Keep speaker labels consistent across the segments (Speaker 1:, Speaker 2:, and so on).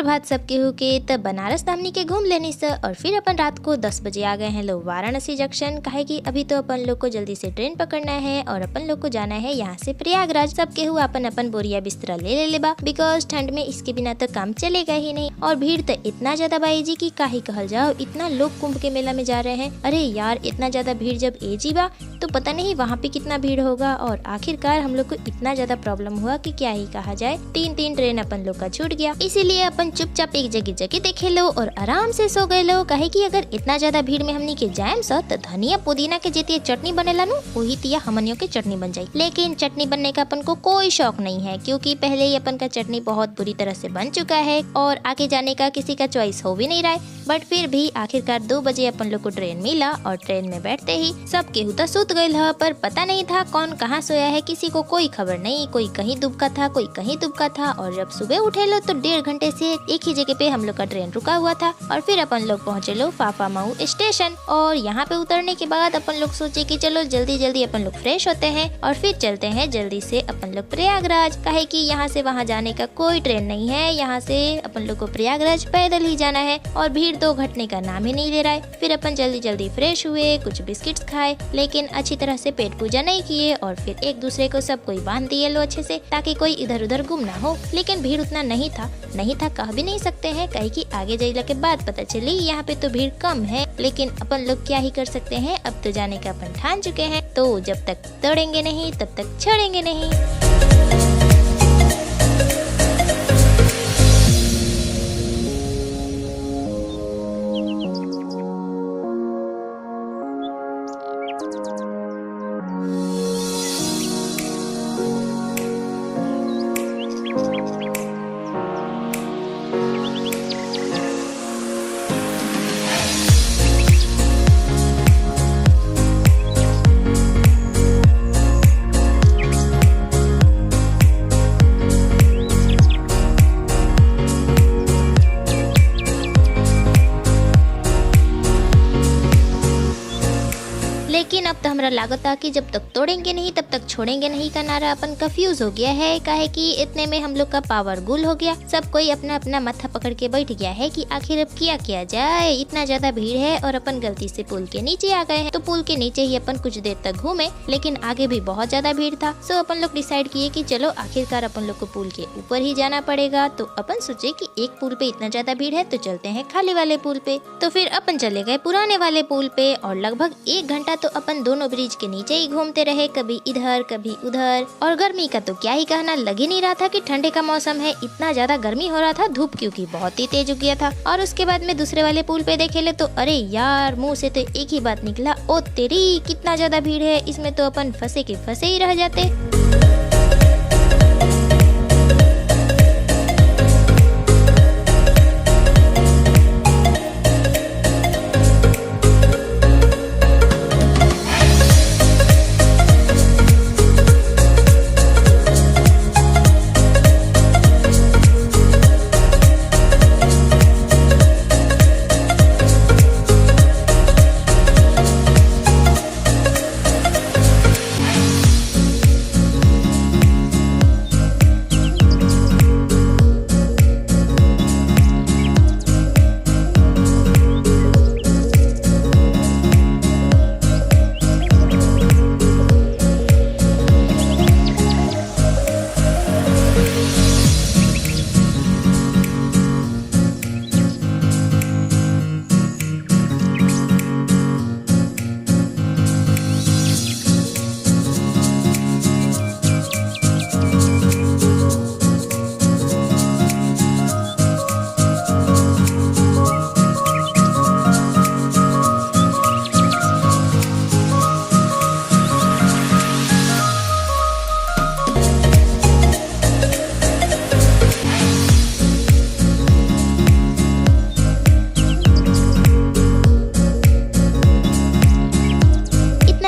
Speaker 1: सुप्रभात सब केहू के। तब बनारस धामनी के घूम लेनी से और फिर अपन रात को 10 बजे आ गए हैं लोग वाराणसी जंक्शन। काहे कि अभी तो अपन लोग को जल्दी से ट्रेन पकड़ना है और अपन लोग को जाना है यहाँ से प्रयागराज। सब केहू अपन अपन बोरिया बिस्तरा ले लेबा, बिकॉज ठंड में इसके बिना तो काम चलेगा ही नहीं। और भीड़ तो इतना ज्यादा बाई जी की काहे कहल जाओ, इतना लोग कुंभ के मेला में जा रहे हैं। अरे यार, इतना ज्यादा भीड़ जब एजी बा तो पता नहीं वहाँ पे कितना भीड़ होगा। और आखिरकार हम लोग को इतना ज्यादा प्रॉब्लम हुआ कि क्या ही कहा जाए। 3 ट्रेन अपन लोग का छूट गया, इसीलिए अपन चुपचाप एक जगह देखे लो और आराम से सो गए लो। कहे कि अगर इतना ज्यादा भीड़ में हमनी के जाएम सा तो धनिया पुदीना के जेती चटनी बनेला नु वही तिया हमनियों के चटनी बन जाये। लेकिन चटनी बनने का अपन को कोई शौक नहीं है, क्योंकि पहले ही अपन का चटनी बहुत बुरी तरह से बन चुका है और आगे जाने का किसी का चॉइस हो भी नहीं रहा है। बट फिर भी आखिरकार 2 बजे अपन लोग को ट्रेन मिला और ट्रेन में बैठते ही सब केहू तो सुत गए है, पर पता नहीं था कौन कहाँ सोया है, किसी को कोई खबर नहीं। कोई कहीं दुबका था, कोई कहीं दुबका था। और जब सुबह उठे लो तो 1.5 घंटे से एक ही जगह पे हम लोग का ट्रेन रुका हुआ था। और फिर अपन लोग पहुँचे लो फाफा मऊ स्टेशन। और यहाँ पे उतरने के बाद अपन लोग सोचे कि चलो जल्दी अपन लोग फ्रेश होते हैं और फिर चलते हैं जल्दी से अपन लोग प्रयागराज। काहे कि यहाँ से वहाँ जाने का कोई ट्रेन नहीं है, यहाँ से अपन लोग को प्रयागराज पैदल ही जाना है और भीड़ तो घटने का नाम ही नहीं ले रहा है। फिर अपन जल्दी फ्रेश हुए, कुछ बिस्किट्स खाए, लेकिन अच्छी तरह से पेट पूजा नहीं किए और फिर एक दूसरे को सब कोई बांध दिए लो अच्छे से, ताकि कोई इधर उधर गुम ना हो। लेकिन भीड़ उतना नहीं था कह भी नहीं सकते हैं, कहे कि आगे जाइला के बाद पता चली यहाँ पे तो भीड़ कम है। लेकिन अपन लोग क्या ही कर सकते हैं, अब तो जाने का अपन ठान चुके हैं, तो जब तक तोड़ेंगे नहीं तब तक छोड़ेंगे नहीं। लेकिन अब तो हमारा लागत था कि जब तक तोड़ेंगे नहीं तब तक छोड़ेंगे नहीं का नारा अपन कंफ्यूज हो गया है। काहे कि इतने में हम लोग का पावर गुल हो गया। सब कोई अपना अपना माथा पकड़ के बैठ गया है कि आखिर अब किया जाए। इतना ज्यादा भीड़ है और अपन गलती से पुल के नीचे आ गए हैं, तो पुल के नीचे ही अपन कुछ देर तक घूमे, लेकिन आगे भी बहुत ज्यादा भीड़ था। सो अपन लोग डिसाइड किए कि चलो आखिरकार अपन लोग को पुल के ऊपर ही जाना पड़ेगा। तो अपन सोचे कि एक पुल पे इतना ज्यादा भीड़ है तो चलते हैं खाली वाले पुल पे। तो फिर अपन चले गए पुराने वाले पुल पे और लगभग 1 घंटा तो अपन दोनों ब्रिज के नीचे ही घूमते रहे, कभी इधर कभी उधर। और गर्मी का तो क्या ही कहना, लग ही नहीं रहा था कि ठंडे का मौसम है, इतना ज्यादा गर्मी हो रहा था। धूप क्योंकि बहुत ही तेज उग गया था। और उसके बाद में दूसरे वाले पुल पे देखे ले तो अरे यार, मुंह से तो एक ही बात निकला, ओ तेरी कितना ज्यादा भीड़ है, इसमें तो अपन फंसे के फंसे ही रह जाते।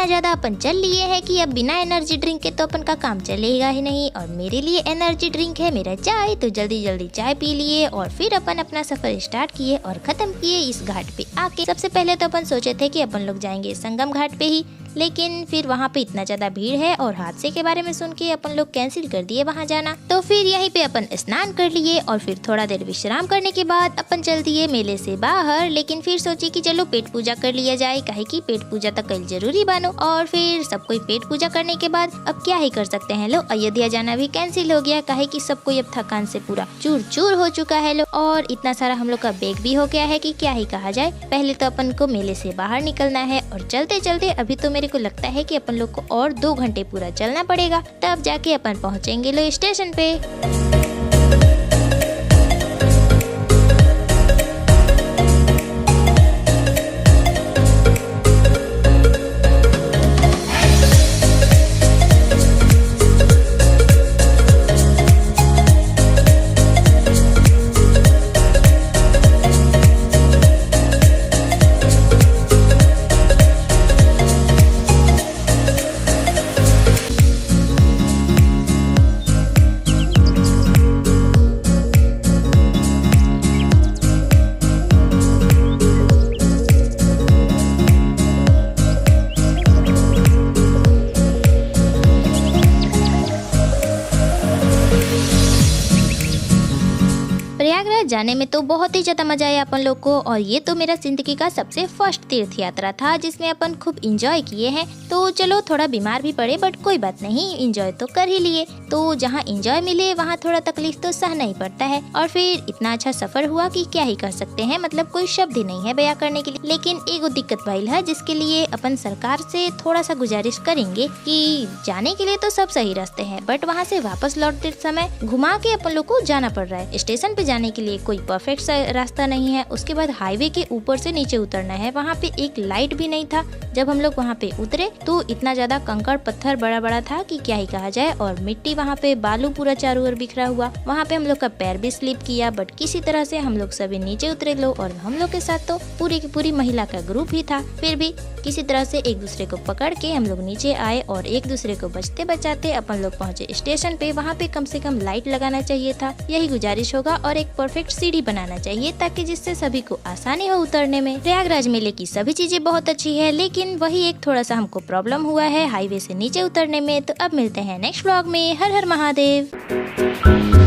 Speaker 1: ज्यादा अपन चल लिए हैं कि अब बिना एनर्जी ड्रिंक के तो अपन का काम चलेगा ही नहीं। और मेरे लिए एनर्जी ड्रिंक है मेरा चाय, तो जल्दी जल्दी चाय पी लिए और फिर अपन अपना सफर स्टार्ट किए और खत्म किए इस घाट पे आके। सबसे पहले तो अपन सोचे थे कि अपन लोग जाएंगे संगम घाट पे ही, लेकिन फिर वहाँ पे इतना ज्यादा भीड़ है और हादसे के बारे में सुन के अपन लोग कैंसिल कर दिए वहाँ जाना। तो फिर यहीं पे अपन स्नान कर लिए और फिर थोड़ा देर विश्राम करने के बाद अपन चल दिए मेले से बाहर। लेकिन फिर सोची कि चलो पेट पूजा कर लिया जाए, काहे कि पेट पूजा तो कल जरूरी बानो। और फिर सब कोई पेट पूजा करने के बाद अब क्या ही कर सकते हैं लो, अयोध्या जाना भी कैंसिल हो गया, काहे कि सब कोई अब थकान से पूरा चूर चूर हो चुका है लो। और इतना सारा हम लोग का बैग भी हो गया है कि क्या ही कहा जाए। पहले तो अपन को मेले से बाहर निकलना है और चलते चलते अभी तो मेरे को लगता है कि अपन लोग को और 2 घंटे पूरा चलना पड़ेगा, तब जाके अपन पहुँचेंगे लो स्टेशन पे। प्रयागराज जाने में तो बहुत ही ज्यादा मजा आया अपन लोग को, और ये तो मेरा जिंदगी का सबसे फर्स्ट तीर्थ यात्रा था जिसमें अपन खूब इंजॉय किए हैं। तो चलो थोड़ा बीमार भी पड़े बट कोई बात नहीं, इंजॉय तो कर ही लिए। तो जहाँ इंजॉय मिले वहाँ थोड़ा तकलीफ तो सहना ही पड़ता है। और फिर इतना अच्छा सफर हुआ कि क्या ही कर सकते हैं, मतलब कोई शब्द ही नहीं है बयां करने के लिए। लेकिन एगो दिक्कत भइल है जिसके लिए अपन सरकार से थोड़ा सा गुजारिश करेंगे कि जाने के लिए तो सब सही रास्ते हैं बट वहाँ से वापस लौटते समय घुमा के अपन लोग को जाना पड़ रहा है। स्टेशन पे जाने के लिए कोई परफेक्ट रास्ता नहीं है, उसके बाद हाईवे के ऊपर से नीचे उतरना है, वहाँ पे एक लाइट भी नहीं था। जब हम लोग वहाँ पे उतरे तो इतना ज्यादा कंकड़ पत्थर बड़ा बड़ा था कि क्या ही कहा जाए, और मिट्टी वहाँ पे बालू पूरा चारों ओर बिखरा हुआ। वहाँ पे हम लोग का पैर भी स्लिप किया बट किसी तरह से हम लोग सभी नीचे उतरे लो। और हम लोग के साथ तो पूरी की पूरी महिला का ग्रुप ही था, फिर भी किसी तरह से एक दूसरे को पकड़ के हम लोग नीचे आए और एक दूसरे को बचते बचाते अपन लोग पहुँचे स्टेशन पे। वहाँ पे कम से कम लाइट लगाना चाहिए था, यही गुजारिश होगा, और एक परफेक्ट सीढ़ी बनाना चाहिए ताकि जिससे सभी को आसानी हो उतरने में। प्रयागराज मेले की सभी चीजें बहुत अच्छी है, लेकिन वही एक थोड़ा सा हमको प्रॉब्लम हुआ है हाईवे से नीचे उतरने में। तो अब मिलते हैं नेक्स्ट व्लॉग में। हर हर महादेव।